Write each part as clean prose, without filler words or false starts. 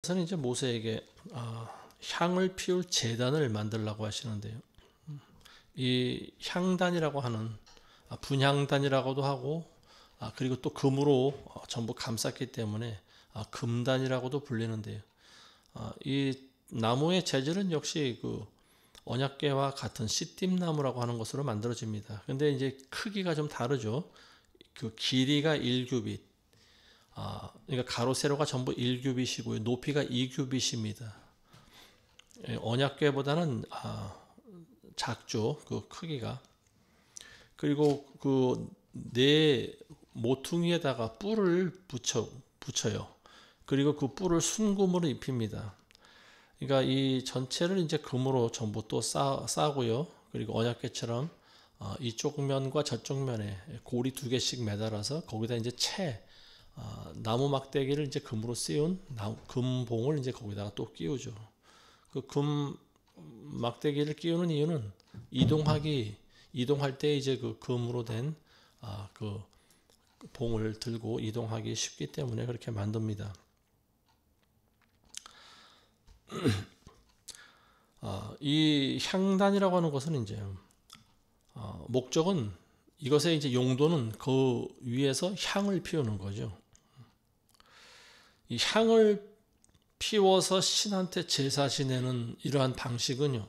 하나님께서는 이제 모세에게 향을 피울 제단을 만들라고 하시는데요. 이 향단이라고 하는 분향단이라고도 하고 그리고 또 금으로 전부 감쌌기 때문에 금단이라고도 불리는데요. 이 나무의 재질은 역시 그 언약궤와 같은 시띠나무라고 하는 것으로 만들어집니다. 근데 이제 크기가 좀 다르죠. 그 길이가 1규빗, 그러니까 가로 세로가 전부 1규빗이고요. 높이가 2규빗입니다. 언약궤보다는 작죠. 그 크기가. 그리고 그 네 모퉁이에다가 뿔을 붙여요. 그리고 그 뿔을 순금으로 입힙니다. 그러니까 이 전체를 이제 금으로 전부 또 싸고요. 그리고 언약궤처럼 이쪽 면과 저쪽 면에 고리 2개씩 매달아서 거기다 이제 나무 막대기를 이제 금으로 씌운 금봉을 이제 거기다가 또 끼우죠. 그 금 막대기를 끼우는 이유는 이동할 때 이제 그 금으로 된 그 봉을 들고 이동하기 쉽기 때문에 그렇게 만듭니다. 이 향단이라고 하는 것은 이제 목적은 이것의 이제 용도는 그 위에서 향을 피우는 거죠. 이 향을 피워서 신한테 제사 지내는 이러한 방식은요.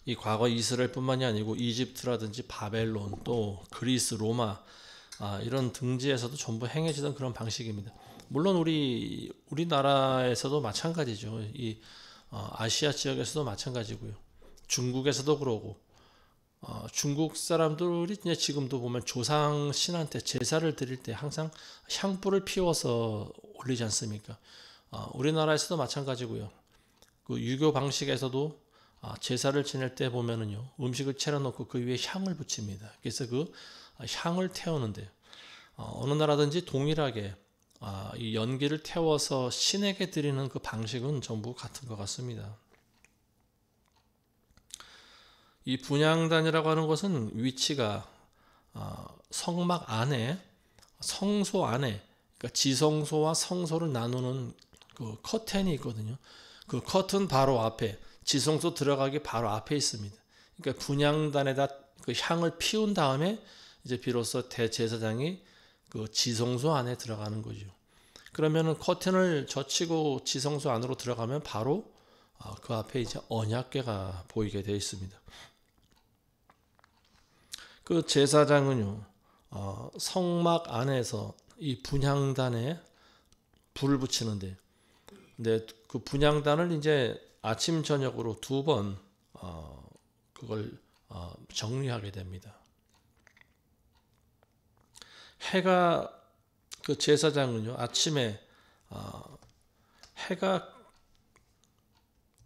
이 과거 이스라엘뿐만이 아니고 이집트라든지 바벨론 또 그리스, 로마 이런 등지에서도 전부 행해지던 그런 방식입니다. 물론 우리나라에서도 마찬가지죠. 이 아시아 지역에서도 마찬가지고요. 중국에서도 그러고 중국 사람들이 이제 지금도 보면 조상 신한테 제사를 드릴 때 항상 향불을 피워서 올리지 않습니까? 우리나라에서도 마찬가지고요. 그 유교 방식에서도 제사를 지낼 때 보면은요, 음식을 차려놓고 그 위에 향을 붙입니다. 그래서 그 향을 태우는데요. 어느 나라든지 동일하게 이 연기를 태워서 신에게 드리는 그 방식은 전부 같은 것 같습니다. 이 분향단이라고 하는 것은 위치가 성막 안에, 성소 안에, 그러니까 지성소와 성소를 나누는 그 커튼이 있거든요. 그 커튼 바로 앞에, 지성소 들어가기 바로 앞에 있습니다. 그러니까 분향단에다 그 향을 피운 다음에 이제 비로소 대제사장이 그 지성소 안에 들어가는 거죠. 그러면은 커튼을 젖히고 지성소 안으로 들어가면 바로 그 앞에 이제 언약궤가 보이게 되어 있습니다. 그 제사장은요, 성막 안에서 이 분향단에 불을 붙이는데, 근데 그 분향단을 이제 아침 저녁으로 2번 그걸 정리하게 됩니다. 해가 그 제사장은요, 아침에 해가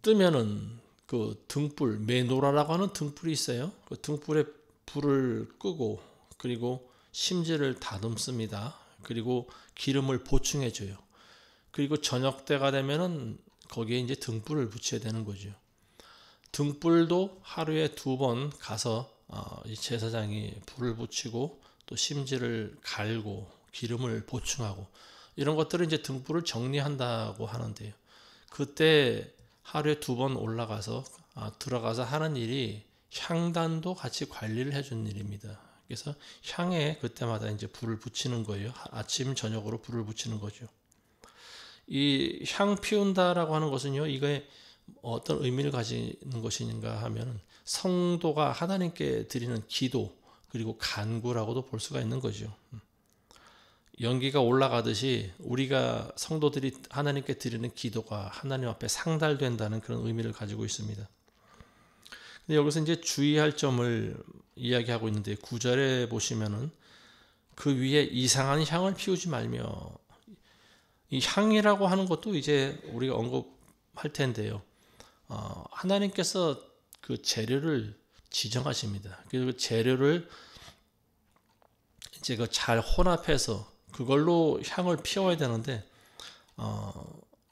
뜨면은 그 등불, 메노라라고 하는 등불이 있어요. 그 등불에 불을 끄고 그리고 심지를 다듬습니다. 그리고 기름을 보충해 줘요. 그리고 저녁 때가 되면은 거기에 이제 등불을 붙여야 되는 거죠. 등불도 하루에 2번 가서 이 제사장이 불을 붙이고 또 심지를 갈고 기름을 보충하고 이런 것들을 이제 등불을 정리한다고 하는데요. 그때 하루에 2번 올라가서 들어가서 하는 일이 향단도 같이 관리를 해준 일입니다. 그래서 향에 그때마다 이제 불을 붙이는 거예요. 아침 저녁으로 불을 붙이는 거죠. 이 향 피운다라고 하는 것은요, 이게 어떤 의미를 가지는 것인가 하면 성도가 하나님께 드리는 기도 그리고 간구라고도 볼 수가 있는 거죠. 연기가 올라가듯이 우리가 성도들이 하나님께 드리는 기도가 하나님 앞에 상달된다는 그런 의미를 가지고 있습니다. 근데 여기서 이제 주의할 점을 이야기하고 있는데 9절에 보시면은 그 위에 이상한 향을 피우지 말며, 이 향이라고 하는 것도 이제 우리가 언급할 텐데요. 하나님께서 그 재료를 지정하십니다. 그래서 그 재료를 이제 그 잘 혼합해서 그걸로 향을 피워야 되는데,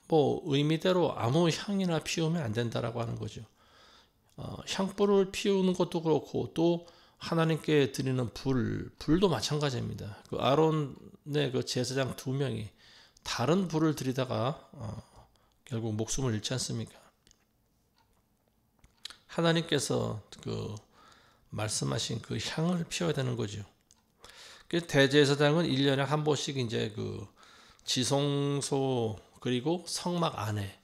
뭐 의미대로 아무 향이나 피우면 안 된다라고 하는 거죠. 향불을 피우는 것도 그렇고 또 하나님께 드리는 불도 마찬가지입니다. 그 아론의 그 제사장 2명이 다른 불을 들이다가 결국 목숨을 잃지 않습니까? 하나님께서 그 말씀하신 그 향을 피워야 되는 거죠. 그 대제사장은 1년에 한 번씩 이제 그 지성소 그리고 성막 안에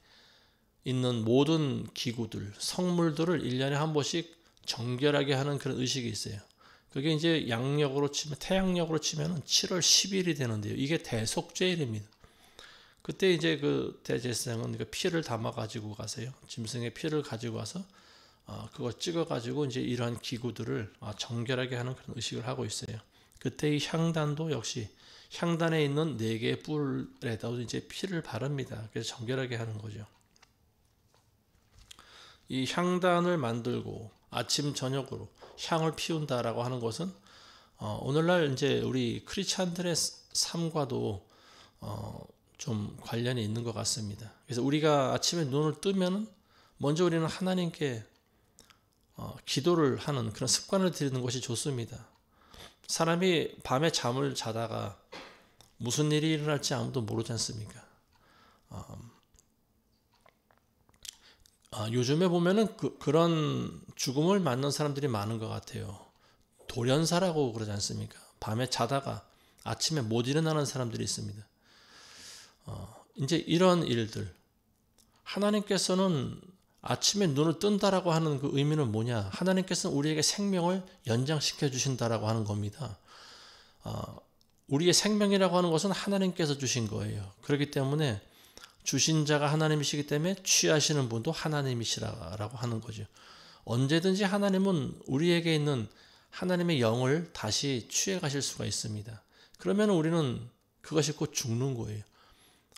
있는 모든 기구들, 성물들을 1년에 한 번씩 정결하게 하는 그런 의식이 있어요. 그게 이제 양력으로 치면, 태양력으로 치면 7월 10일이 되는데요. 이게 대속죄일입니다. 그때 이제 그 대제사장은 그 피를 담아 가지고 가세요. 짐승의 피를 가지고 와서 그걸 찍어 가지고 이제 이러한 기구들을 정결하게 하는 그런 의식을 하고 있어요. 그때 이 향단도 역시 향단에 있는 4개의 뿔에다도 이제 피를 바릅니다. 그래서 정결하게 하는 거죠. 이 향단을 만들고 아침 저녁으로 향을 피운다라고 하는 것은 오늘날 이제 우리 크리스찬들의 삶과도 좀 관련이 있는 것 같습니다. 그래서 우리가 아침에 눈을 뜨면은 먼저 우리는 하나님께 기도를 하는 그런 습관을 들이는 것이 좋습니다. 사람이 밤에 잠을 자다가 무슨 일이 일어날지 아무도 모르지 않습니까? 요즘에 보면은 그런 죽음을 맞는 사람들이 많은 것 같아요. 돌연사라고 그러지 않습니까? 밤에 자다가 아침에 못 일어나는 사람들이 있습니다. 이제 이런 일들, 하나님께서는 아침에 눈을 뜬다라고 하는 그 의미는 뭐냐? 하나님께서는 우리에게 생명을 연장시켜 주신다라고 하는 겁니다. 우리의 생명이라고 하는 것은 하나님께서 주신 거예요. 그렇기 때문에 주신 자가 하나님이시기 때문에 취하시는 분도 하나님이시라고 하는 거죠. 언제든지 하나님은 우리에게 있는 하나님의 영을 다시 취해 가실 수가 있습니다. 그러면 우리는 그것이 곧 죽는 거예요.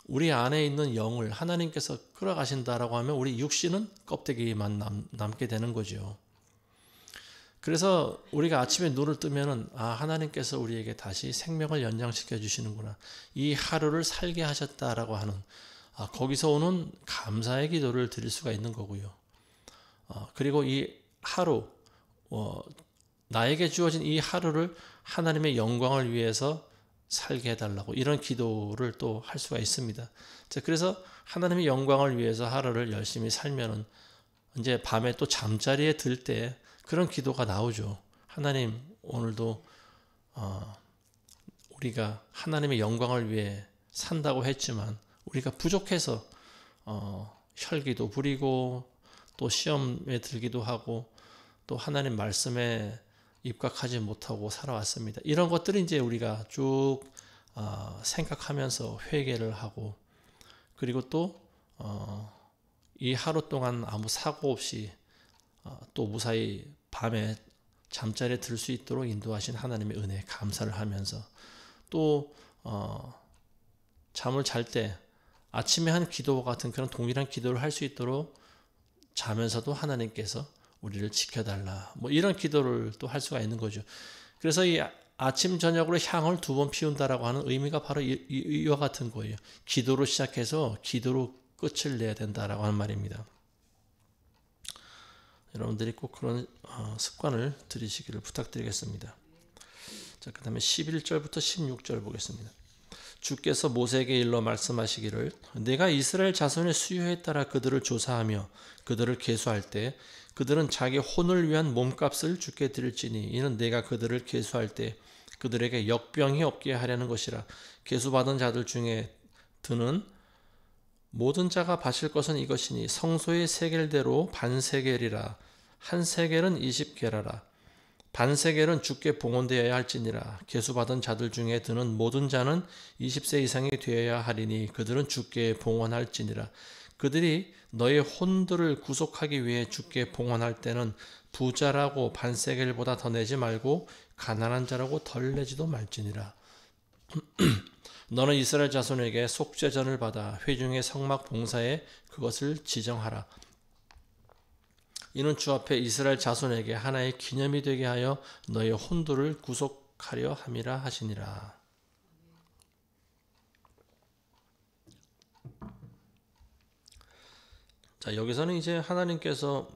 우리 안에 있는 영을 하나님께서 끌어가신다라고 하면 우리 육신은 껍데기만 남게 되는 거죠. 그래서 우리가 아침에 눈을 뜨면은 하나님께서 우리에게 다시 생명을 연장시켜 주시는구나. 이 하루를 살게 하셨다라고 하는 거기서 오는 감사의 기도를 드릴 수가 있는 거고요. 그리고 이 하루 나에게 주어진 이 하루를 하나님의 영광을 위해서 살게 해달라고 이런 기도를 또 할 수가 있습니다. 그래서 하나님의 영광을 위해서 하루를 열심히 살면은 이제 밤에 또 잠자리에 들 때 그런 기도가 나오죠. 하나님 오늘도 우리가 하나님의 영광을 위해 산다고 했지만 우리가 부족해서 혈기도 부리고 또 시험에 들기도 하고 또 하나님 말씀에 입각하지 못하고 살아왔습니다. 이런 것들이 이제 우리가 쭉 생각하면서 회개를 하고 그리고 또 이 하루 동안 아무 사고 없이 또 무사히 밤에 잠자리에 들 수 있도록 인도하신 하나님의 은혜에 감사를 하면서 또 잠을 잘 때 아침에 한 기도와 같은 그런 동일한 기도를 할 수 있도록 자면서도 하나님께서 우리를 지켜달라. 뭐 이런 기도를 또 할 수가 있는 거죠. 그래서 이 아침 저녁으로 향을 2번 피운다라고 하는 의미가 바로 이와 같은 거예요. 기도로 시작해서 기도로 끝을 내야 된다라고 하는 말입니다. 여러분들이 꼭 그런 습관을 들이시기를 부탁드리겠습니다. 자, 그다음에 11절부터 16절 보겠습니다. 주께서 모세에게 일러 말씀하시기를 내가 이스라엘 자손의 수요에 따라 그들을 조사하며 그들을 계수할 때 그들은 자기 혼을 위한 몸값을 주께 드릴지니 이는 내가 그들을 계수할 때 그들에게 역병이 없게 하려는 것이라. 계수받은 자들 중에 드는 모든 자가 바칠 것은 이것이니 성소의 세겔대로 반세겔이라. 한 세겔은 20게라라. 반세겔은 주께 봉헌되어야 할지니라. 계수받은 자들 중에 드는 모든 자는 20세 이상이 되어야 하리니 그들은 주께 봉헌할지니라. 그들이 너의 혼들을 구속하기 위해 주께 봉헌할 때는 부자라고 반세겔보다 더 내지 말고 가난한 자라고 덜 내지도 말지니라. 너는 이스라엘 자손에게 속죄전을 받아 회중의 성막 봉사에 그것을 지정하라. 이는 주 앞에 이스라엘 자손에게 하나의 기념이 되게 하여 너의 혼들을 구속하려 함이라 하시니라. 자, 여기서는 이제 하나님께서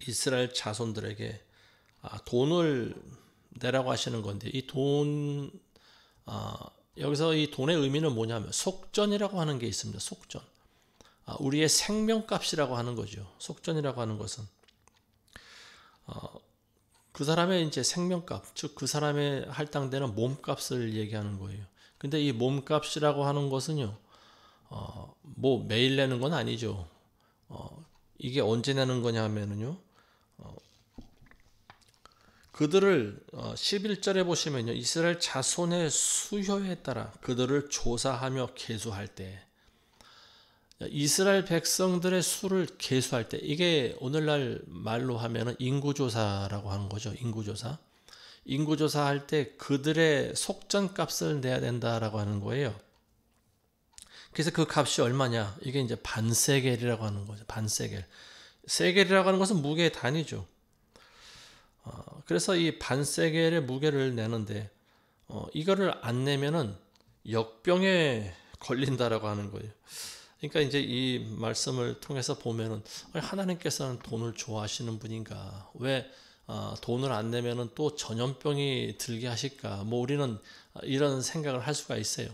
이스라엘 자손들에게 돈을 내라고 하시는 건데 이 돈 여기서 이 돈의 의미는 뭐냐면 속전이라고 하는 게 있습니다. 속전. 우리의 생명값이라고 하는 거죠. 속전이라고 하는 것은 그 사람의 이제 생명값, 즉 그 사람의 할당되는 몸값을 얘기하는 거예요. 근데 이 몸값이라고 하는 것은요, 뭐 매일 내는 건 아니죠. 이게 언제 내는 거냐 하면은요, 그들을 11절에 보시면요, 이스라엘 자손의 수효에 따라 그들을 조사하며 계수할 때, 이스라엘 백성들의 수를 계수할 때, 이게 오늘날 말로 하면은 인구조사라고 하는 거죠. 인구조사. 인구조사할 때 그들의 속전값을 내야 된다라고 하는 거예요. 그래서 그 값이 얼마냐? 이게 이제 반세겔이라고 하는 거죠. 반세겔. 세겔이라고 하는 것은 무게의 단위죠. 그래서 이 반세겔의 무게를 내는데 이거를 안 내면은 역병에 걸린다라고 하는 거예요. 그러니까 이제 이 말씀을 통해서 보면은 하나님께서는 돈을 좋아하시는 분인가? 왜 돈을 안 내면은 또 전염병이 들게 하실까? 뭐 우리는 이런 생각을 할 수가 있어요.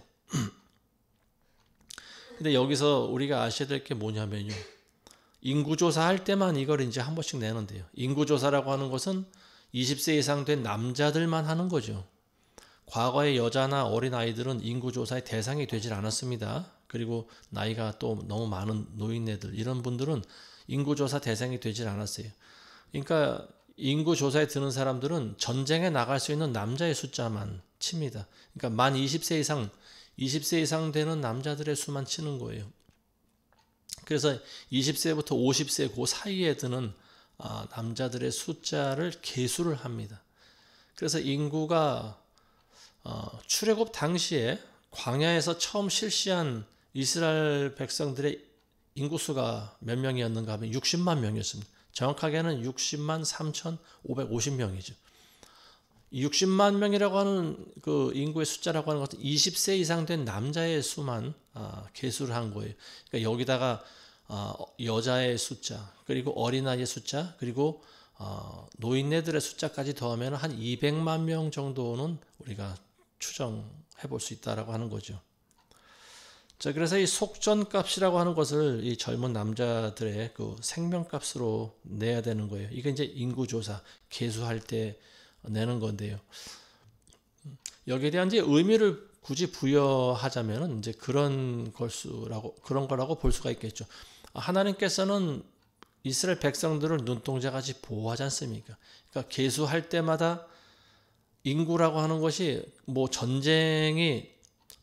근데 여기서 우리가 아셔야 될 게 뭐냐면요. 인구조사할 때만 이걸 이제 한 번씩 내는데요. 인구조사라고 하는 것은 20세 이상 된 남자들만 하는 거죠. 과거의 여자나 어린아이들은 인구조사의 대상이 되질 않았습니다. 그리고 나이가 또 너무 많은 노인네들, 이런 분들은 인구조사 대상이 되질 않았어요. 그러니까 인구조사에 드는 사람들은 전쟁에 나갈 수 있는 남자의 숫자만 칩니다. 그러니까 만 20세 이상 되는 남자들의 수만 치는 거예요. 그래서 20세부터 50세 그 사이에 드는 남자들의 숫자를 계수를 합니다. 그래서 인구가 출애굽 당시에 광야에서 처음 실시한 이스라엘 백성들의 인구수가 몇 명이었는가 하면 60만 명이었습니다. 정확하게는 60만 3,550명이죠. 60만 명이라고 하는 그 인구의 숫자라고 하는 것은 20세 이상 된 남자의 수만 계수를 한 거예요. 그러니까 여기다가 여자의 숫자, 그리고 어린아이의 숫자, 그리고 노인네들의 숫자까지 더하면 한 200만 명 정도는 우리가 추정해 볼 수 있다라고 하는 거죠. 자, 그래서 이 속전값이라고 하는 것을 이 젊은 남자들의 그 생명값으로 내야 되는 거예요. 이게 이제 인구조사 계수할 때 내는 건데요. 여기에 대한 이제 의미를 굳이 부여하자면은 이제 그런 거라고 볼 수가 있겠죠. 하나님께서는 이스라엘 백성들을 눈동자같이 보호하지 않습니까? 그러니까 계수할 때마다 인구라고 하는 것이 뭐 전쟁이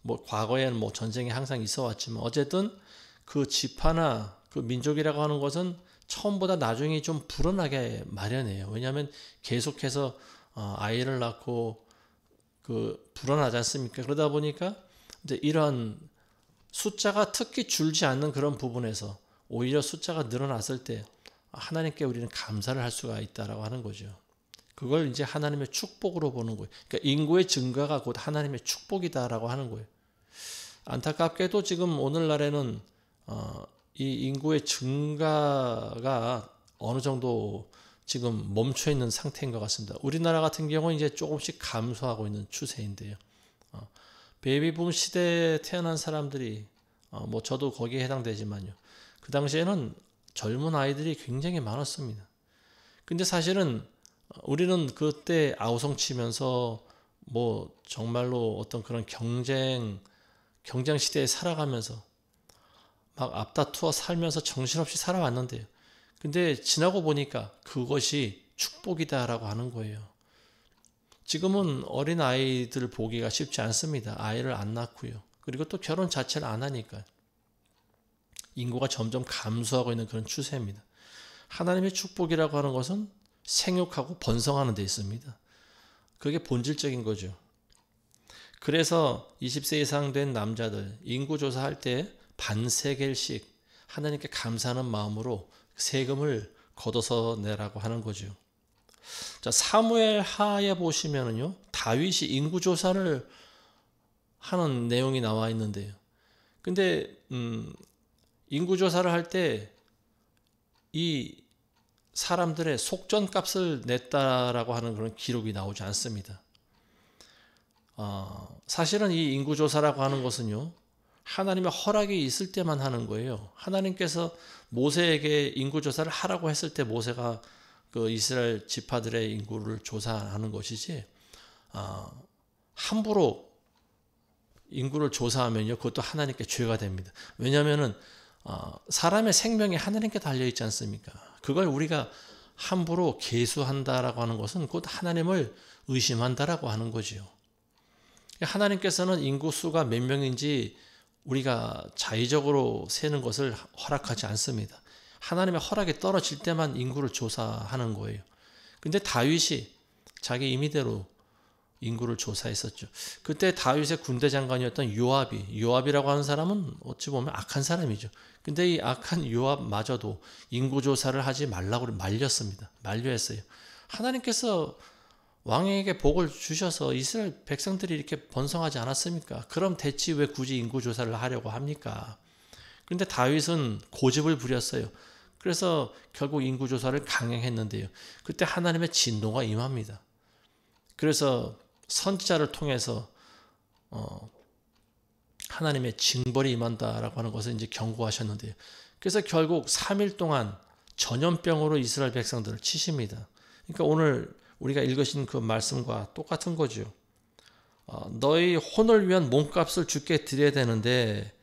뭐 과거에는 뭐 전쟁이 항상 있어 왔지만 어쨌든 그 지파나 그 민족이라고 하는 것은 처음보다 나중에 좀 불어나게 마련해요. 왜냐하면 계속해서 아이를 낳고 그 불어나지 않습니까? 그러다 보니까 이제 이런 숫자가 특히 줄지 않는 그런 부분에서 오히려 숫자가 늘어났을 때 하나님께 우리는 감사를 할 수가 있다라고 하는 거죠. 그걸 이제 하나님의 축복으로 보는 거예요. 그러니까 인구의 증가가 곧 하나님의 축복이다라고 하는 거예요. 안타깝게도 지금 오늘날에는 이 인구의 증가가 어느 정도 지금 멈춰 있는 상태인 것 같습니다. 우리나라 같은 경우는 이제 조금씩 감소하고 있는 추세인데요. 베이비붐 시대에 태어난 사람들이 뭐 저도 거기에 해당되지만요. 그 당시에는 젊은 아이들이 굉장히 많았습니다. 근데 사실은 우리는 그때 아우성치면서 뭐 정말로 어떤 그런 경쟁 시대에 살아가면서 막 앞다투어 살면서 정신없이 살아왔는데요. 근데 지나고 보니까 그것이 축복이다라고 하는 거예요. 지금은 어린 아이들을 보기가 쉽지 않습니다. 아이를 안 낳고요. 그리고 또 결혼 자체를 안 하니까 인구가 점점 감소하고 있는 그런 추세입니다. 하나님의 축복이라고 하는 것은 생육하고 번성하는 데 있습니다. 그게 본질적인 거죠. 그래서 20세 이상 된 남자들 인구조사할 때 반세겔씩 하나님께 감사하는 마음으로 세금을 걷어서 내라고 하는 거죠. 자, 사무엘 하에 보시면은요, 다윗이 인구조사를 하는 내용이 나와 있는데요. 근데 인구조사를 할 때 이 사람들의 속전값을 냈다라고 하는 그런 기록이 나오지 않습니다. 사실은 이 인구조사라고 하는 것은요, 하나님의 허락이 있을 때만 하는 거예요. 하나님께서 모세에게 인구조사를 하라고 했을 때 모세가 그 이스라엘 지파들의 인구를 조사하는 것이지, 함부로 인구를 조사하면요, 그것도 하나님께 죄가 됩니다. 왜냐하면은 사람의 생명이 하나님께 달려 있지 않습니까? 그걸 우리가 함부로 계수한다라고 하는 것은 곧 하나님을 의심한다라고 하는 거지요. 하나님께서는 인구수가 몇 명인지 우리가 자의적으로 세는 것을 허락하지 않습니다. 하나님의 허락이 떨어질 때만 인구를 조사하는 거예요. 근데 다윗이 자기 임의대로 인구를 조사했었죠. 그때 다윗의 군대 장관이었던 요압이라고 하는 사람은 어찌 보면 악한 사람이죠. 근데 이 악한 요압마저도 인구 조사를 하지 말라고 말렸습니다. 만류했어요. 하나님께서 왕에게 복을 주셔서 이스라엘 백성들이 이렇게 번성하지 않았습니까? 그럼 대체 왜 굳이 인구 조사를 하려고 합니까? 그런데 다윗은 고집을 부렸어요. 그래서 결국 인구 조사를 강행했는데요. 그때 하나님의 진노가 임합니다. 그래서 선지자를 통해서 하나님의 징벌이 임한다라고 하는 것을 이제 경고하셨는데요. 그래서 결국 3일 동안 전염병으로 이스라엘 백성들을 치십니다. 그러니까 오늘 우리가 읽으신 그 말씀과 똑같은 거죠. 너희 혼을 위한 몸값을 주께 드려야 되는데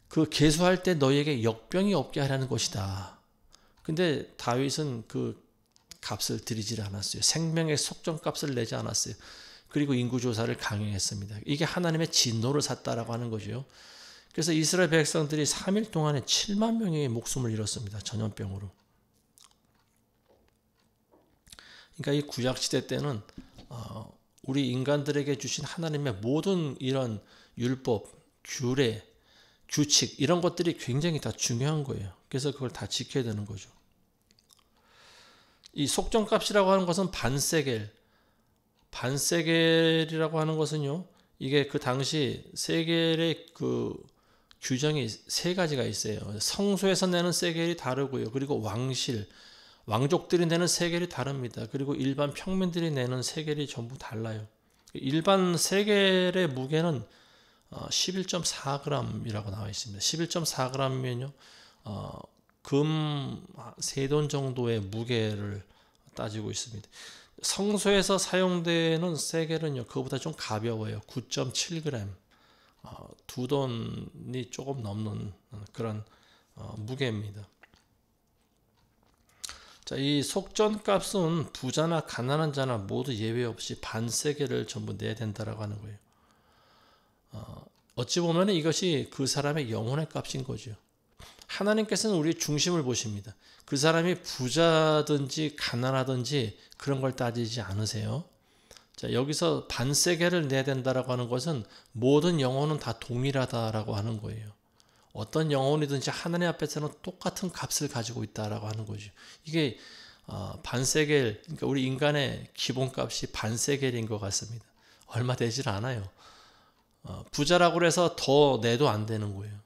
그 계수할 때 너희에게 역병이 없게 하라는 것이다. 근데 다윗은 그 값을 드리지 않았어요. 생명의 속전값을 내지 않았어요. 그리고 인구조사를 강행했습니다. 이게 하나님의 진노를 샀다라고 하는 거죠. 그래서 이스라엘 백성들이 3일 동안에 7만 명의 목숨을 잃었습니다. 전염병으로. 그러니까 이 구약시대 때는 우리 인간들에게 주신 하나님의 모든 이런 율법, 규례, 규칙 이런 것들이 굉장히 다 중요한 거예요. 그래서 그걸 다 지켜야 되는 거죠. 이 속전값이라고 하는 것은 반세겔이라고 하는 것은요, 이게 그 당시 세겔의 그 규정이 세 가지가 있어요. 성소에서 내는 세겔이 다르고요. 그리고 왕족들이 내는 세겔이 다릅니다. 그리고 일반 평민들이 내는 세겔이 전부 달라요. 일반 세겔의 무게는 11.4g이라고 나와 있습니다. 11.4g이면요, 금 3돈 정도의 무게를 따지고 있습니다. 성소에서 사용되는 세겔은요, 그거보다 좀 가벼워요. 9.7g, 2돈이 조금 넘는 그런 무게입니다. 자, 이 속전값은 부자나 가난한 자나 모두 예외 없이 반세겔을 전부 내야 된다라고 하는 거예요. 어찌 보면 이것이 그 사람의 영혼의 값인 거죠. 하나님께서는 우리 중심을 보십니다. 그 사람이 부자든지 가난하든지 그런 걸 따지지 않으세요. 자, 여기서 반세겔을 내야 된다라고 하는 것은 모든 영혼은 다 동일하다라고 하는 거예요. 어떤 영혼이든지 하나님 앞에서는 똑같은 값을 가지고 있다라고 하는 거죠. 이게 반세겔, 그러니까 우리 인간의 기본값이 반세겔인 것 같습니다. 얼마 되질 않아요. 부자라고 해서 더 내도 안 되는 거예요.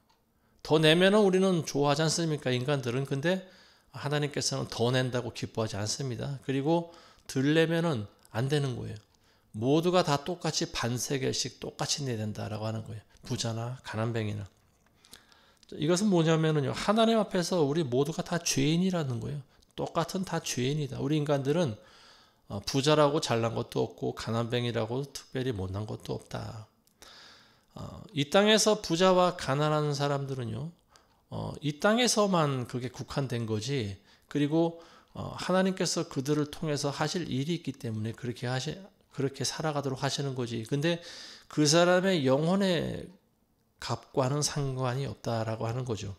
더 내면은 우리는 좋아하지 않습니까? 인간들은. 근데 하나님께서는 더 낸다고 기뻐하지 않습니다. 그리고 덜 내면은 안 되는 거예요. 모두가 다 똑같이 반세겔씩 똑같이 내야 된다라고 하는 거예요. 부자나 가난뱅이나. 이것은 뭐냐면은요, 하나님 앞에서 우리 모두가 다 죄인이라는 거예요. 똑같은 다 죄인이다. 우리 인간들은 부자라고 잘난 것도 없고 가난뱅이라고 특별히 못난 것도 없다. 이 땅에서 부자와 가난한 사람들은요, 이 땅에서만 그게 국한된 거지. 그리고 하나님께서 그들을 통해서 하실 일이 있기 때문에 그렇게 살아가도록 하시는 거지. 근데 그 사람의 영혼의 값과는 상관이 없다라고 하는 거죠.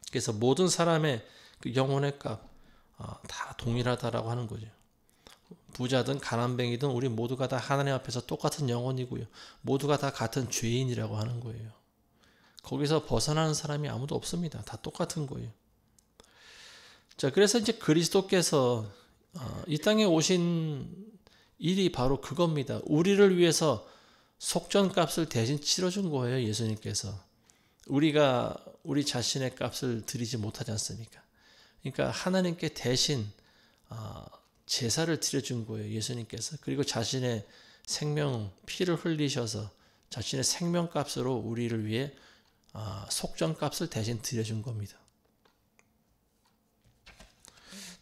그래서 모든 사람의 그 영혼의 값 다 동일하다라고 하는 거죠. 부자든 가난뱅이든 우리 모두가 다 하나님 앞에서 똑같은 영혼이고요. 모두가 다 같은 죄인이라고 하는 거예요. 거기서 벗어나는 사람이 아무도 없습니다. 다 똑같은 거예요. 자, 그래서 이제 그리스도께서 이 땅에 오신 일이 바로 그겁니다. 우리를 위해서 속전값을 대신 치러준 거예요. 예수님께서. 우리가 우리 자신의 값을 드리지 못하지 않습니까? 그러니까 하나님께 대신 제사를 드려준 거예요. 예수님께서. 그리고 자신의 생명, 피를 흘리셔서 자신의 생명값으로 우리를 위해 속전값을 대신 드려준 겁니다.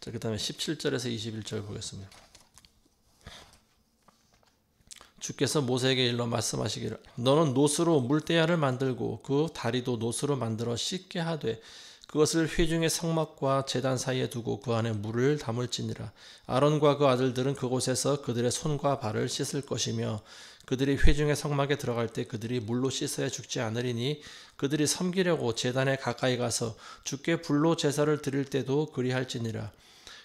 자, 그 다음에 17절에서 21절 보겠습니다. 주께서 모세에게 일러 말씀하시기를 너는 노스로 물대야를 만들고 그 다리도 노스로 만들어 씻게 하되 그것을 회중의 성막과 제단 사이에 두고 그 안에 물을 담을지니라. 아론과 그 아들들은 그곳에서 그들의 손과 발을 씻을 것이며 그들이 회중의 성막에 들어갈 때 그들이 물로 씻어야 죽지 않으리니 그들이 섬기려고 제단에 가까이 가서 주께 불로 제사를 드릴 때도 그리할지니라.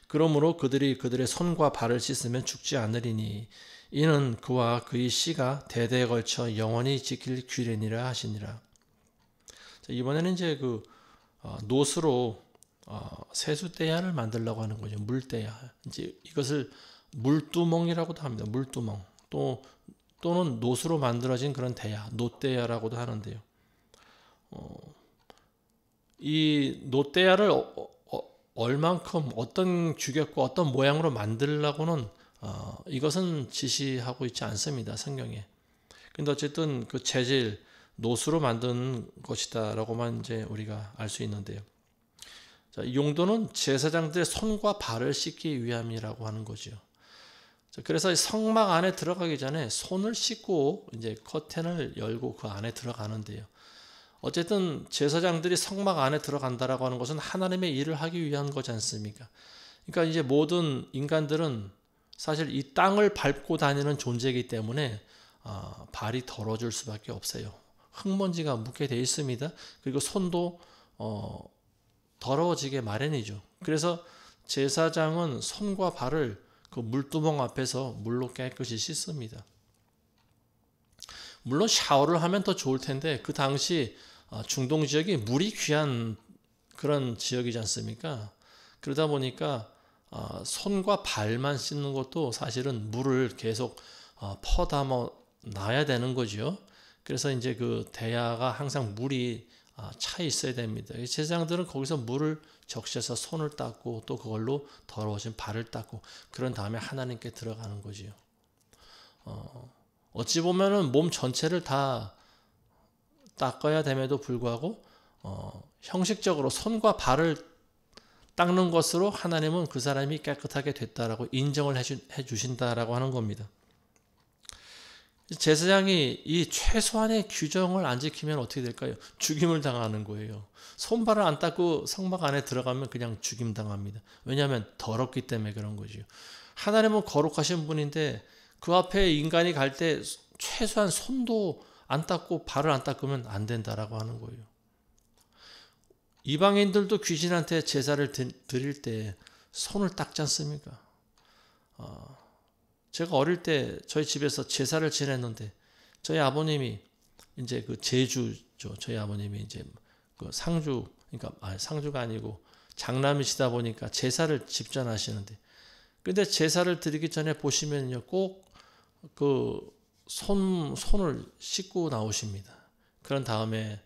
그러므로 그들이 그들의 손과 발을 씻으면 죽지 않으리니 이는 그와 그의 씨가 대대에 걸쳐 영원히 지킬 규례니라 하시니라. 이번에는 이제 노스로 세수대야를 만들려고 하는 거죠. 물대야. 이제 이것을 물두멍이라고도 합니다. 물두멍. 또는 노스로 만들어진 그런 대야, 노대야라고도 하는데요. 이 노대야를 얼만큼 어떤 규격과 어떤 모양으로 만들려고는 이것은 지시하고 있지 않습니다. 성경에. 근데 어쨌든 그 재질, 노수로 만든 것이다라고만 이제 우리가 알 수 있는데요. 자, 이 용도는 제사장들의 손과 발을 씻기 위함이라고 하는 거죠. 자, 그래서 성막 안에 들어가기 전에 손을 씻고 이제 커튼을 열고 그 안에 들어가는데요. 어쨌든 제사장들이 성막 안에 들어간다라고 하는 것은 하나님의 일을 하기 위한 거지 않습니까? 그러니까 이제 모든 인간들은 사실 이 땅을 밟고 다니는 존재이기 때문에 발이 더러워질 수밖에 없어요. 흙먼지가 묻게 돼 있습니다. 그리고 손도 더러워지게 마련이죠. 그래서 제사장은 손과 발을 그 물두멍 앞에서 물로 깨끗이 씻습니다. 물론 샤워를 하면 더 좋을 텐데 그 당시 중동 지역이 물이 귀한 그런 지역이지 않습니까? 그러다 보니까 손과 발만 씻는 것도 사실은 물을 계속 퍼담아 놔야 되는 거죠. 그래서 이제 그 대야가 항상 물이 차 있어야 됩니다. 제사장들은 거기서 물을 적셔서 손을 닦고 또 그걸로 더러워진 발을 닦고 그런 다음에 하나님께 들어가는 거지요. 어찌 보면은 몸 전체를 다 닦아야 됨에도 불구하고 형식적으로 손과 발을 닦는 것으로 하나님은 그 사람이 깨끗하게 됐다라고 인정을 해 주신다라고 하는 겁니다. 제사장이 이 최소한의 규정을 안 지키면 어떻게 될까요? 죽임을 당하는 거예요. 손발을 안 닦고 성막 안에 들어가면 그냥 죽임 당합니다. 왜냐하면 더럽기 때문에 그런 거죠. 하나님은 거룩하신 분인데 그 앞에 인간이 갈 때 최소한 손도 안 닦고 발을 안 닦으면 안 된다라고 하는 거예요. 이방인들도 귀신한테 제사를 드릴 때 손을 닦지 않습니까? 제가 어릴 때 저희 집에서 제사를 지냈는데 저희 아버님이 이제 그 제주죠. 저희 아버님이 이제 그 상주, 그러니까 상주가 아니고 장남이시다 보니까 제사를 집전하시는데 근데 제사를 드리기 전에 보시면요 꼭 그 손을 씻고 나오십니다. 그런 다음에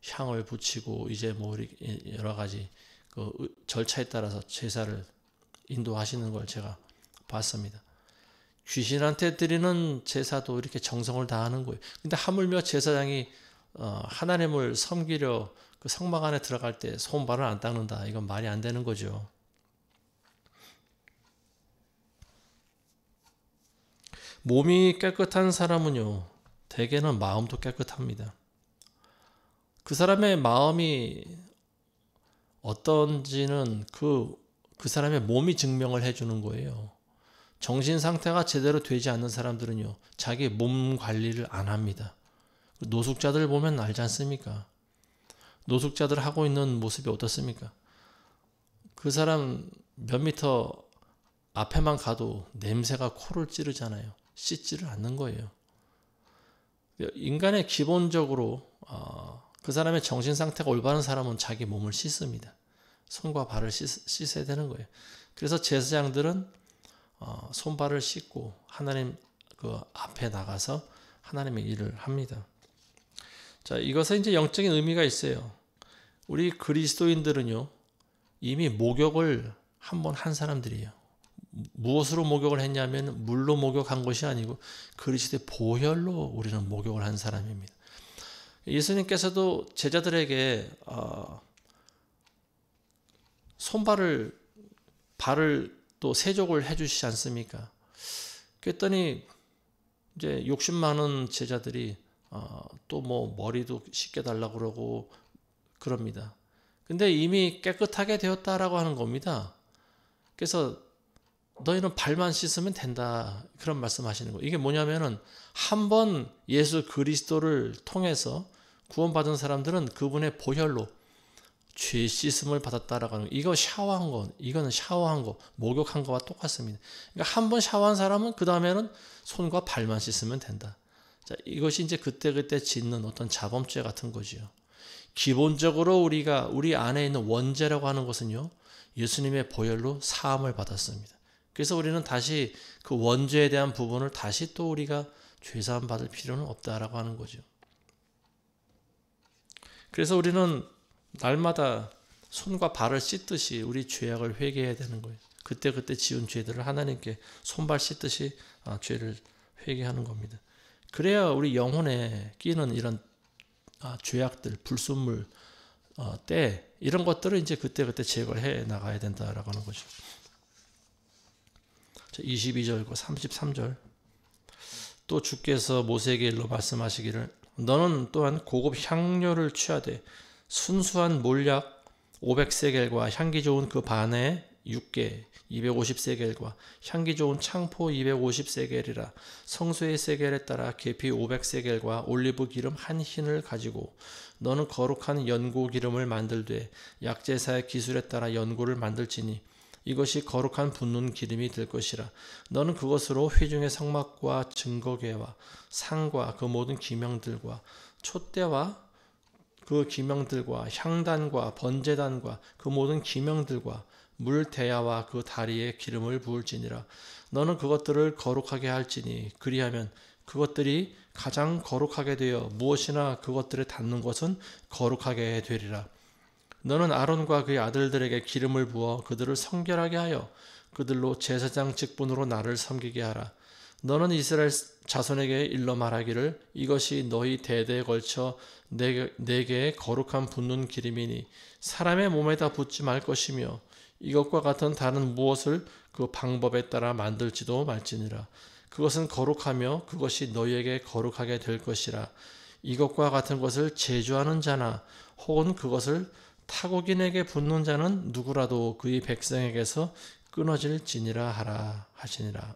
향을 붙이고 이제 뭐 여러 가지 그 절차에 따라서 제사를 인도하시는 걸 제가 봤습니다. 귀신한테 드리는 제사도 이렇게 정성을 다하는 거예요. 근데 하물며 제사장이 하나님을 섬기려 그 성막 안에 들어갈 때 손발을 안 닦는다. 이건 말이 안 되는 거죠. 몸이 깨끗한 사람은요, 대개는 마음도 깨끗합니다. 그 사람의 마음이 어떤지는 그 사람의 몸이 증명을 해주는 거예요. 정신 상태가 제대로 되지 않는 사람들은요, 자기 몸 관리를 안 합니다. 노숙자들 보면 알지 않습니까? 노숙자들 하고 있는 모습이 어떻습니까? 그 사람 몇 미터 앞에만 가도 냄새가 코를 찌르잖아요. 씻지를 않는 거예요. 인간의 기본적으로 그 사람의 정신 상태가 올바른 사람은 자기 몸을 씻습니다. 손과 발을 씻어야 되는 거예요. 그래서 제사장들은 손발을 씻고 하나님 그 앞에 나가서 하나님의 일을 합니다. 자, 이것은 이제 영적인 의미가 있어요. 우리 그리스도인들은요 이미 목욕을 한 번 한 사람들이에요. 무엇으로 목욕을 했냐면 물로 목욕한 것이 아니고 그리스도의 보혈로 우리는 목욕을 한 사람입니다. 예수님께서도 제자들에게 발을 또 세족을 해주시지 않습니까? 그랬더니 이제 욕심 많은 제자들이 또 뭐 머리도 씻겨달라고 그러고 그럽니다. 근데 이미 깨끗하게 되었다라고 하는 겁니다. 그래서 너희는 발만 씻으면 된다, 그런 말씀하시는 거예요. 이게 뭐냐면은 한 번 예수 그리스도를 통해서 구원받은 사람들은 그분의 보혈로 죄 씻음을 받았다라고 하는 거. 이거 샤워한 거, 이거는 샤워한 거, 목욕한 거와 똑같습니다. 그러니까 한 번 샤워한 사람은 그 다음에는 손과 발만 씻으면 된다. 자, 이것이 이제 그때그때 짓는 어떤 자범죄 같은 거지요. 기본적으로 우리 안에 있는 원죄라고 하는 것은요, 예수님의 보혈로 사함을 받았습니다. 그래서 우리는 다시 그 원죄에 대한 부분을 다시 또 우리가 죄사함 받을 필요는 없다라고 하는 거죠. 그래서 우리는 날마다 손과 발을 씻듯이 우리 죄악을 회개해야 되는 거예요. 그때그때 지은 죄들을 하나님께 손발 씻듯이 죄를 회개하는 겁니다. 그래야 우리 영혼에 끼는 이런 죄악들, 불순물, 때 이런 것들을 이제 그때그때 제거를 해 나가야 된다라고 하는 거죠. 22절과 33절 또 주께서 모세에게 일러 말씀하시기를 너는 또한 고급 향료를 취하되 순수한 몰약 500세겔과 향기 좋은 그 반에 육개 250세겔과 향기 좋은 창포 250세겔이라 성소의 세겔에 따라 계피 500세겔과 올리브 기름 한 흰을 가지고 너는 거룩한 연고 기름을 만들되 약제사의 기술에 따라 연고를 만들지니 이것이 거룩한 붓는 기름이 될 것이라. 너는 그것으로 회중의 성막과 증거궤와 상과 그 모든 기명들과 촛대와 그 기명들과 향단과 번제단과 그 모든 기명들과 물대야와 그 다리에 기름을 부을지니라. 너는 그것들을 거룩하게 할지니 그리하면 그것들이 가장 거룩하게 되어 무엇이나 그것들에 닿는 것은 거룩하게 되리라. 너는 아론과 그의 아들들에게 기름을 부어 그들을 성결하게 하여 그들로 제사장 직분으로 나를 섬기게 하라. 너는 이스라엘 자손에게 일러 말하기를 이것이 너희 대대에 걸쳐 내게 거룩한 붓는 기름이니 사람의 몸에다 붓지 말 것이며 이것과 같은 다른 무엇을 그 방법에 따라 만들지도 말지니라. 그것은 거룩하며 그것이 너희에게 거룩하게 될 것이라. 이것과 같은 것을 제주하는 자나 혹은 그것을 타국인에게 붓는 자는 누구라도 그의 백성에게서 끊어질지니라 하라 하시니라.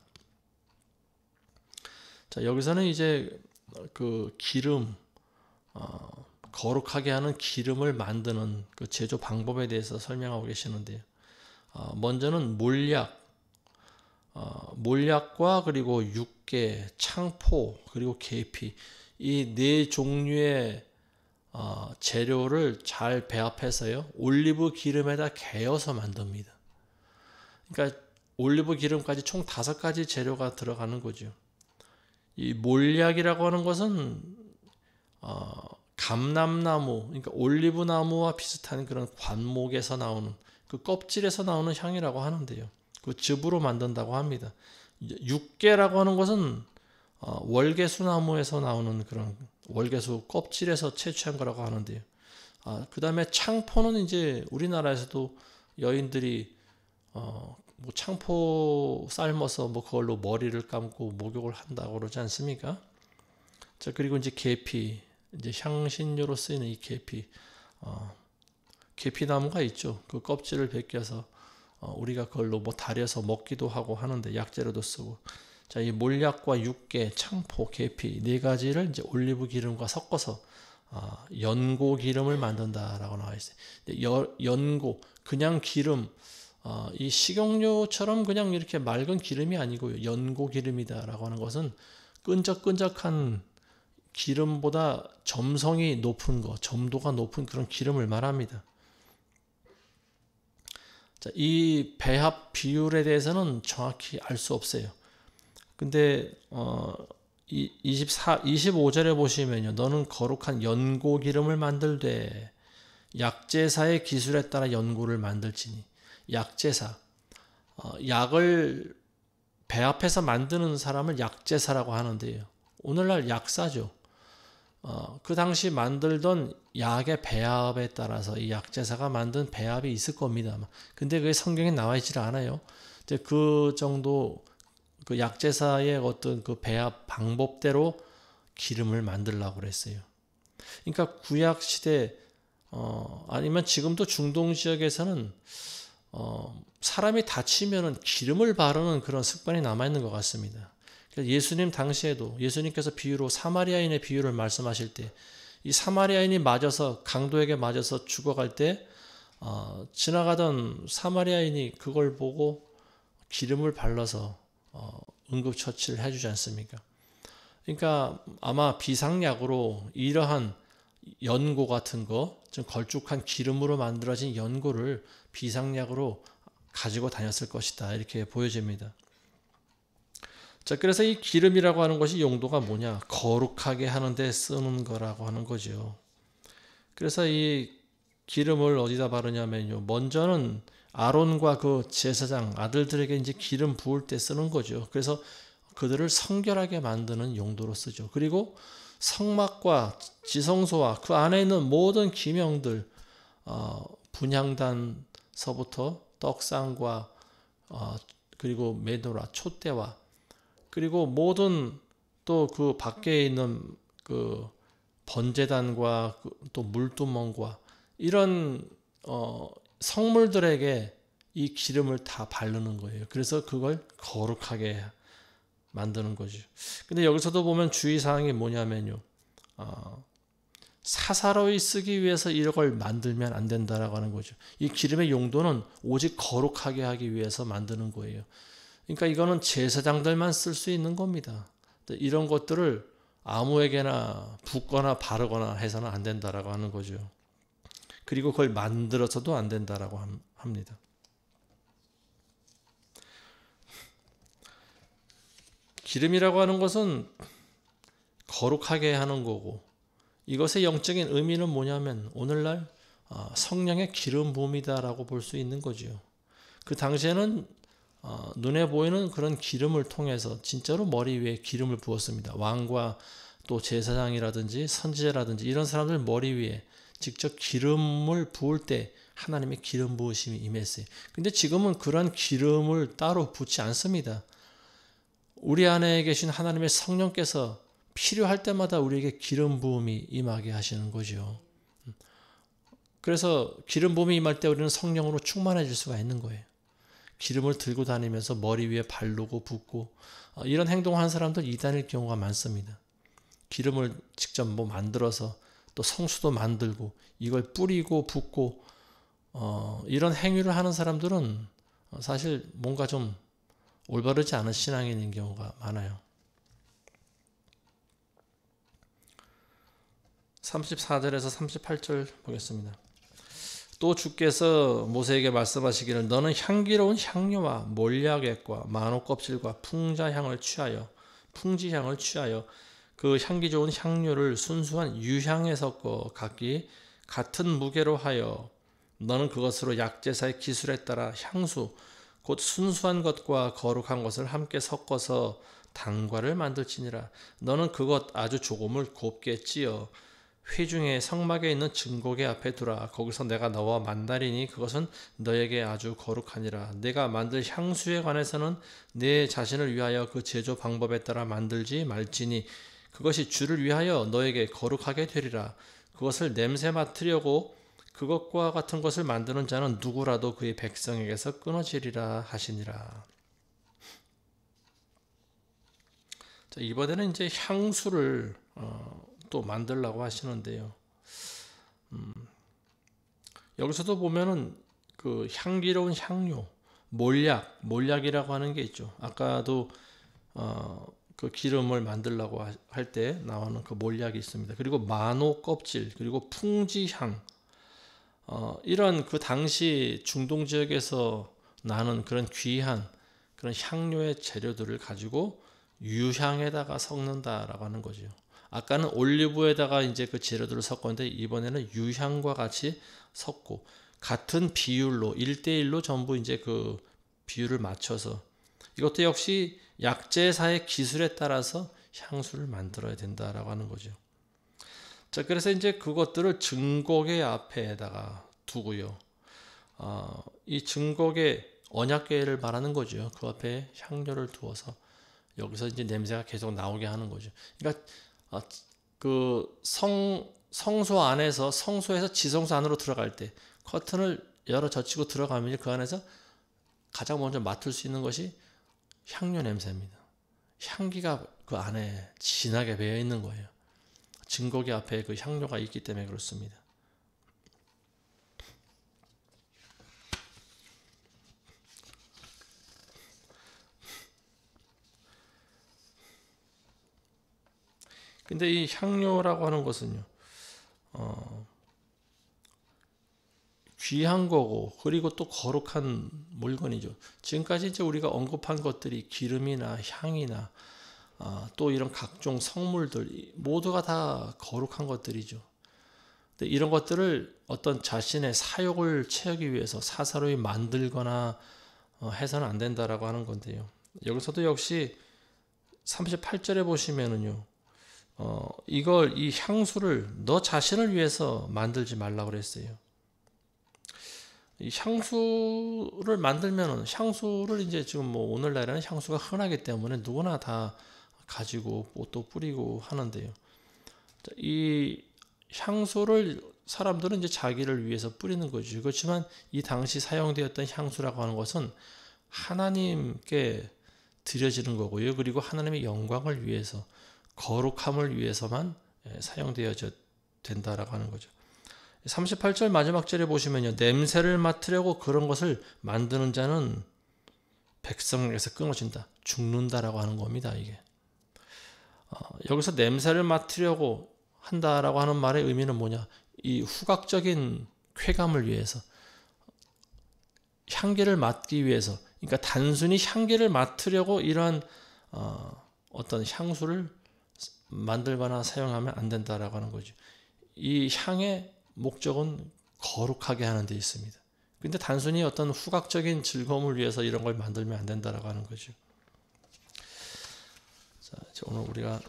자, 여기서는 이제 그 기름, 거룩하게 하는 기름을 만드는 그 제조 방법에 대해서 설명하고 계시는데요. 먼저는 몰약과 그리고 육개, 창포, 그리고 계피 이 네 종류의 재료를 잘 배합해서요 올리브 기름에다 개어서 만듭니다. 그러니까 올리브 기름까지 총 5가지 재료가 들어가는 거죠. 이 몰약이라고 하는 것은 감람나무, 그러니까 올리브 나무와 비슷한 그런 관목에서 나오는 그 껍질에서 나오는 향이라고 하는데요. 그 즙으로 만든다고 합니다. 육개라고 하는 것은 월계수 나무에서 나오는 그런 월계수 껍질에서 채취한 거라고 하는데요. 그 다음에 창포는 이제 우리나라에서도 여인들이 뭐 창포 삶아서 뭐 그걸로 머리를 감고 목욕을 한다고 그러지 않습니까? 자, 그리고 이제 계피, 이제 향신료로 쓰이는 이 계피, 계피나무가 있죠. 그 껍질을 벗겨서 우리가 그걸로 뭐 달여서 먹기도 하고 하는데 약재로도 쓰고. 자, 이 몰약과 육개, 창포, 계피 4가지를 이제 올리브 기름과 섞어서 연고 기름을 만든다라고 나와 있어요. 연고, 그냥 기름, 이 식용유처럼 그냥 이렇게 맑은 기름이 아니고요. 연고 기름이다라고 하는 것은 끈적끈적한 기름보다 점성이 높은 거, 점도가 높은 그런 기름을 말합니다. 자, 이 배합 비율에 대해서는 정확히 알 수 없어요. 근데 25절에 보시면요. 너는 거룩한 연고 기름을 만들되 약제사의 기술에 따라 연고를 만들지니. 약제사, 약을 배합해서 만드는 사람을 약제사라고 하는데요. 오늘날 약사죠. 그 당시 만들던 약의 배합에 따라서 이 약제사가 만든 배합이 있을 겁니다. 근데 그게 성경에 나와 있질 않아요. 근데 그 정도 그 약제사의 어떤 그 배합 방법대로 기름을 만들려고 그랬어요. 그러니까 구약 시대 아니면 지금도 중동 지역에서는 사람이 다치면은 기름을 바르는 그런 습관이 남아 있는 것 같습니다. 예수님 당시에도 예수님께서 비유로 사마리아인의 비유를 말씀하실 때 이 사마리아인이 맞아서 강도에게 맞아서 죽어갈 때 지나가던 사마리아인이 그걸 보고 기름을 발라서 응급처치를 해주지 않습니까? 그러니까 아마 비상약으로 이러한 연고 같은 거, 좀 걸쭉한 기름으로 만들어진 연고를 비상약으로 가지고 다녔을 것이다. 이렇게 보여집니다. 자, 그래서 이 기름이라고 하는 것이 용도가 뭐냐? 거룩하게 하는데 쓰는 거라고 하는 거죠. 그래서 이 기름을 어디다 바르냐면요. 먼저는 아론과 그 제사장 아들들에게 이제 기름 부을 때 쓰는 거죠. 그래서 그들을 성결하게 만드는 용도로 쓰죠. 그리고 성막과 지성소와 그 안에 있는 모든 기명들, 분향단서부터 떡상과 그리고 메노라, 촛대와 그리고 모든 또 그 밖에 있는 그 번제단과 또 물두멍과 이런 성물들에게 이 기름을 다 바르는 거예요. 그래서 그걸 거룩하게 만드는 거죠. 근데 여기서도 보면 주의사항이 뭐냐면요. 사사로이 쓰기 위해서 이걸 만들면 안 된다라고 하는 거죠. 이 기름의 용도는 오직 거룩하게 하기 위해서 만드는 거예요. 그러니까 이거는 제사장들만 쓸 수 있는 겁니다. 이런 것들을 아무에게나 붓거나 바르거나 해서는 안 된다라고 하는 거죠. 그리고 그걸 만들어서도 안 된다라고 합니다. 기름이라고 하는 것은 거룩하게 하는 거고 이것의 영적인 의미는 뭐냐면 오늘날 성령의 기름 부음이다라고 볼 수 있는 거죠. 그 당시에는 눈에 보이는 그런 기름을 통해서 진짜로 머리 위에 기름을 부었습니다. 왕과 또 제사장이라든지 선지자라든지 이런 사람들 머리 위에 직접 기름을 부을 때 하나님의 기름 부으심이 임했어요. 근데 지금은 그런 기름을 따로 붓지 않습니다. 우리 안에 계신 하나님의 성령께서 필요할 때마다 우리에게 기름 부음이 임하게 하시는 거죠. 그래서 기름 부음이 임할 때 우리는 성령으로 충만해질 수가 있는 거예요. 기름을 들고 다니면서 머리 위에 바르고 붓고 이런 행동하는 사람들 이단일 경우가 많습니다. 기름을 직접 만들어서 또 성수도 만들고 이걸 뿌리고 붓고 이런 행위를 하는 사람들은 사실 뭔가 좀 올바르지 않은 신앙이 있는 경우가 많아요. 34절에서 38절 보겠습니다. 또 주께서 모세에게 말씀하시기를 너는 향기로운 향료와 몰약액과 마노 껍질과 풍지향을 취하여 그 향기 좋은 향료를 순수한 유향에 섞어 각기 같은 무게로 하여 너는 그것으로 약제사의 기술에 따라 향수 곧 순수한 것과 거룩한 것을 함께 섞어서 단과를 만들지니라. 너는 그것 아주 조금을 곱게 찌어 회중의 성막에 있는 증거계 앞에 두라. 거기서 내가 너와 만나리니 그것은 너에게 아주 거룩하니라. 내가 만들 향수에 관해서는 내 자신을 위하여 그 제조 방법에 따라 만들지 말지니 그것이 주를 위하여 너에게 거룩하게 되리라. 그것을 냄새 맡으려고 그것과 같은 것을 만드는 자는 누구라도 그의 백성에게서 끊어지리라 하시니라. 자, 이번에는 이제 향수를 또 만들라고 하시는데요. 여기서도 보면은 그 향기로운 향료, 몰약이라고 하는 게 있죠. 아까도 그 기름을 만들라고 할 때 나오는 그 몰약이 있습니다. 그리고 마노 껍질, 그리고 풍지향, 이런 그 당시 중동 지역에서 나는 그런 귀한 그런 향료의 재료들을 가지고 유향에다가 섞는다라고 하는 거죠. 아까는 올리브에다가 이제 그 재료들을 섞었는데 이번에는 유향과 같이 섞고 같은 비율로 1대1로 전부 이제 그 비율을 맞춰서 이것도 역시 약제사의 기술에 따라서 향수를 만들어야 된다라고 하는 거죠. 자, 그래서 이제 그것들을 증거계 앞에다가 두고요. 이 증거계 언약궤를 말하는 거죠. 그 앞에 향료를 두어서 여기서 이제 냄새가 계속 나오게 하는 거죠. 그러니까 그 성소 안에서 성소에서 지성소 안으로 들어갈 때 커튼을 열어 젖히고 들어가면 그 안에서 가장 먼저 맡을 수 있는 것이 향료 냄새입니다. 향기가 그 안에 진하게 배어 있는 거예요. 증거기 앞에 그 향료가 있기 때문에 그렇습니다. 근데 이 향료라고 하는 것은요, 귀한 거고, 그리고 또 거룩한 물건이죠. 지금까지 이제 우리가 언급한 것들이 기름이나 향이나, 또 이런 각종 성물들, 모두가 다 거룩한 것들이죠. 근데 이런 것들을 어떤 자신의 사욕을 채우기 위해서 사사로이 만들거나 해서는 안 된다라고 하는 건데요. 여기서도 역시 38절에 보시면은요, 이 향수를 너 자신을 위해서 만들지 말라고 그랬어요. 이 향수를 만들면은 향수를 이제 지금 뭐 오늘날에는 향수가 흔하기 때문에 누구나 다 가지고 또 뿌리고 하는데요. 이 향수를 사람들은 이제 자기를 위해서 뿌리는 거죠. 그렇지만 이 당시 사용되었던 향수라고 하는 것은 하나님께 드려지는 거고요. 그리고 하나님의 영광을 위해서 거룩함을 위해서만 사용되어져 된다라고 하는 거죠. 38절 마지막 절에 보시면요. 냄새를 맡으려고 그런 것을 만드는 자는 백성에게서 끊어진다. 죽는다라고 하는 겁니다. 이게. 여기서 냄새를 맡으려고 한다라고 하는 말의 의미는 뭐냐? 이 후각적인 쾌감을 위해서, 향기를 맡기 위해서, 그러니까 단순히 향기를 맡으려고 이러한 어떤 향수를 만들거나 사용하면 안 된다라고 하는 거죠. 이 향의 목적은 거룩하게 하는 데 있습니다. 근데 단순히 어떤 후각적인 즐거움을 위해서 이런 걸 만들면 안 된다라고 하는 거죠. 자, 오늘 우리가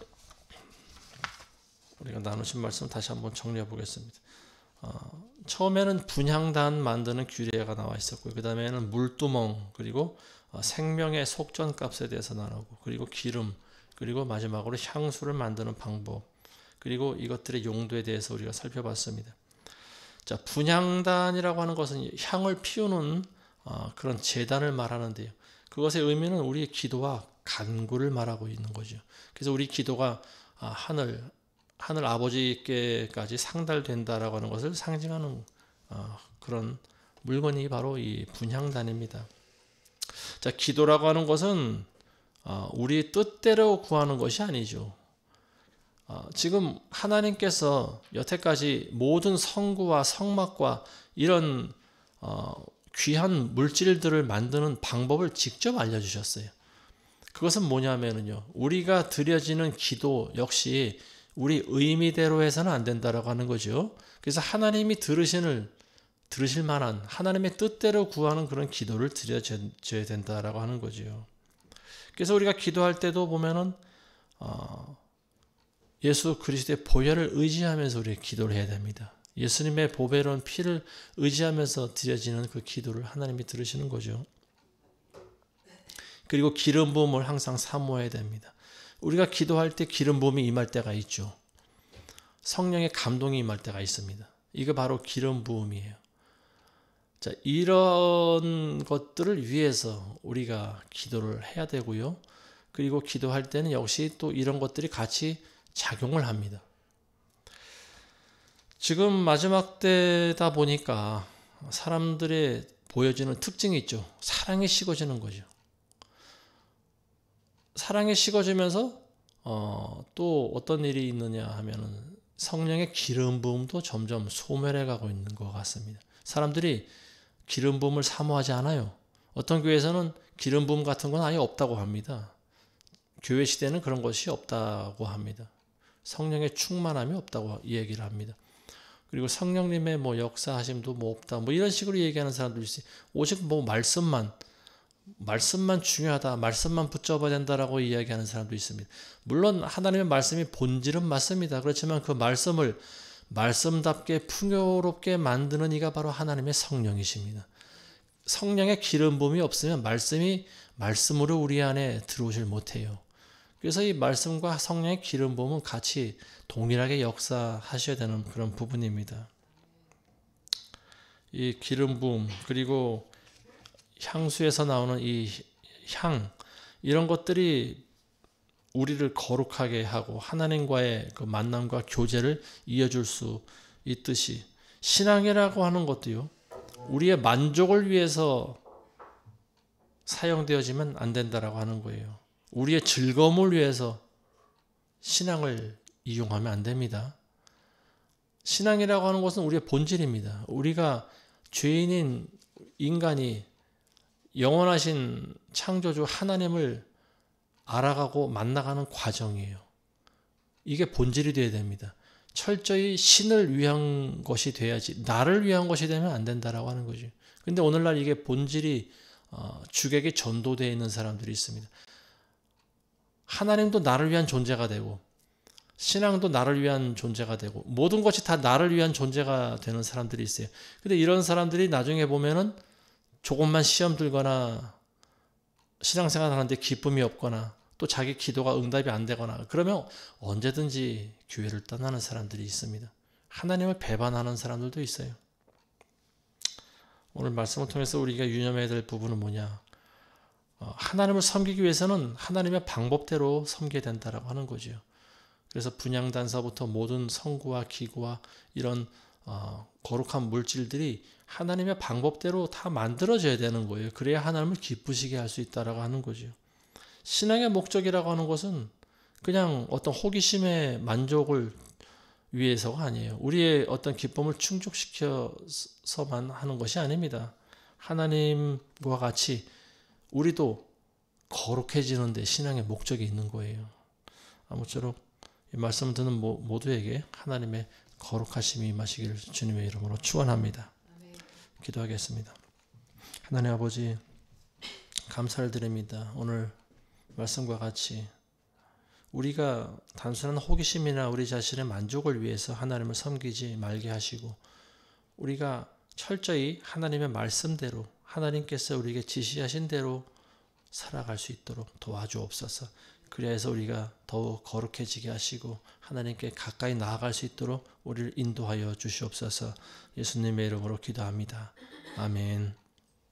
나누신 말씀 다시 한번 정리해 보겠습니다. 처음에는 분향단 만드는 규례가 나와 있었고요. 그 다음에는 물두멍, 그리고 생명의 속전값에 대해서 나누고, 그리고 기름, 그리고 마지막으로 향수를 만드는 방법, 그리고 이것들의 용도에 대해서 우리가 살펴봤습니다. 자, 분향단이라고 하는 것은 향을 피우는 그런 제단을 말하는데요. 그것의 의미는 우리의 기도와 간구를 말하고 있는 거죠. 그래서 우리 기도가 하늘 아버지께까지 상달된다라고 하는 것을 상징하는 그런 물건이 바로 이 분향단입니다. 자, 기도라고 하는 것은 우리 뜻대로 구하는 것이 아니죠. 지금 하나님께서 여태까지 모든 성구와 성막과 이런 귀한 물질들을 만드는 방법을 직접 알려주셨어요. 그것은 뭐냐면요, 우리가 드려지는 기도 역시 우리 의미대로 해서는 안 된다라고 하는 거죠. 그래서 하나님이 들으실 만한 하나님의 뜻대로 구하는 그런 기도를 드려져야 된다라고 하는 거죠. 그래서 우리가 기도할 때도 보면은 예수 그리스도의 보혈을 의지하면서 우리가 기도를 해야 됩니다. 예수님의 보배로운 피를 의지하면서 드려지는 그 기도를 하나님이 들으시는 거죠. 그리고 기름 부음을 항상 사모해야 됩니다. 우리가 기도할 때 기름 부음이 임할 때가 있죠. 성령의 감동이 임할 때가 있습니다. 이게 바로 기름 부음이에요. 자, 이런 것들을 위해서 우리가 기도를 해야 되고요. 그리고 기도할 때는 역시 또 이런 것들이 같이 작용을 합니다. 지금 마지막 때다 보니까 사람들의 보여지는 특징이 있죠. 사랑이 식어지는 거죠. 사랑이 식어지면서 또 어떤 일이 있느냐 하면은 성령의 기름 부음도 점점 소멸해 가고 있는 것 같습니다. 사람들이 기름 부음을 사모하지 않아요. 어떤 교회에서는 기름 부음 같은 건 아예 없다고 합니다. 교회 시대는 그런 것이 없다고 합니다. 성령의 충만함이 없다고 얘기를 합니다. 그리고 성령님의 뭐 역사하심도 뭐 없다, 뭐 이런 식으로 얘기하는 사람들이 있어요. 오직 뭐 말씀만, 말씀만 중요하다, 말씀만 붙잡아야 된다라고 이야기하는 사람도 있습니다. 물론 하나님의 말씀이 본질은 맞습니다. 그렇지만 그 말씀을 말씀답게 풍요롭게 만드는 이가 바로 하나님의 성령이십니다. 성령의 기름 부음이 없으면 말씀이 말씀으로 우리 안에 들어오질 못해요. 그래서 이 말씀과 성령의 기름 부음은 같이 동일하게 역사하셔야 되는 그런 부분입니다. 이 기름 부음 그리고 향수에서 나오는 이 향, 이런 것들이 우리를 거룩하게 하고 하나님과의 그 만남과 교제를 이어줄 수 있듯이 신앙이라고 하는 것도요, 우리의 만족을 위해서 사용되어지면 안 된다라고 하는 거예요. 우리의 즐거움을 위해서 신앙을 이용하면 안 됩니다. 신앙이라고 하는 것은 우리의 본질입니다. 우리가 죄인인 인간이 영원하신 창조주 하나님을 알아가고 만나가는 과정이에요. 이게 본질이 되어야 됩니다. 철저히 신을 위한 것이 돼야지 나를 위한 것이 되면 안 된다라고 하는 거죠. 근데 오늘날 이게 본질이 주객에 전도되어 있는 사람들이 있습니다. 하나님도 나를 위한 존재가 되고 신앙도 나를 위한 존재가 되고 모든 것이 다 나를 위한 존재가 되는 사람들이 있어요. 근데 이런 사람들이 나중에 보면은 조금만 시험 들거나 신앙생활 하는데 기쁨이 없거나 또 자기 기도가 응답이 안 되거나 그러면 언제든지 교회를 떠나는 사람들이 있습니다. 하나님을 배반하는 사람들도 있어요. 오늘 말씀을 통해서 우리가 유념해야 될 부분은 뭐냐? 하나님을 섬기기 위해서는 하나님의 방법대로 섬겨야 된다라고 하는 거죠. 그래서 분향단사부터 모든 성구와 기구와 이런 거룩한 물질들이 하나님의 방법대로 다 만들어져야 되는 거예요. 그래야 하나님을 기쁘시게 할 수 있다라고 하는 거죠. 신앙의 목적이라고 하는 것은 그냥 어떤 호기심의 만족을 위해서가 아니에요. 우리의 어떤 기쁨을 충족시켜서만 하는 것이 아닙니다. 하나님과 같이 우리도 거룩해지는데 신앙의 목적이 있는 거예요. 아무쪼록 이 말씀을 듣는 모두에게 하나님의 거룩하심이 임하시기를 주님의 이름으로 축원합니다. 기도하겠습니다. 하나님 아버지, 감사를 드립니다. 오늘 말씀과 같이 우리가 단순한 호기심이나 우리 자신의 만족을 위해서 하나님을 섬기지 말게 하시고 우리가 철저히 하나님의 말씀대로 하나님께서 우리에게 지시하신 대로 살아갈 수 있도록 도와주옵소서. 그래서 우리가 더욱 거룩해지게 하시고 하나님께 가까이 나아갈 수 있도록 우리를 인도하여 주시옵소서. 예수님의 이름으로 기도합니다. 아멘.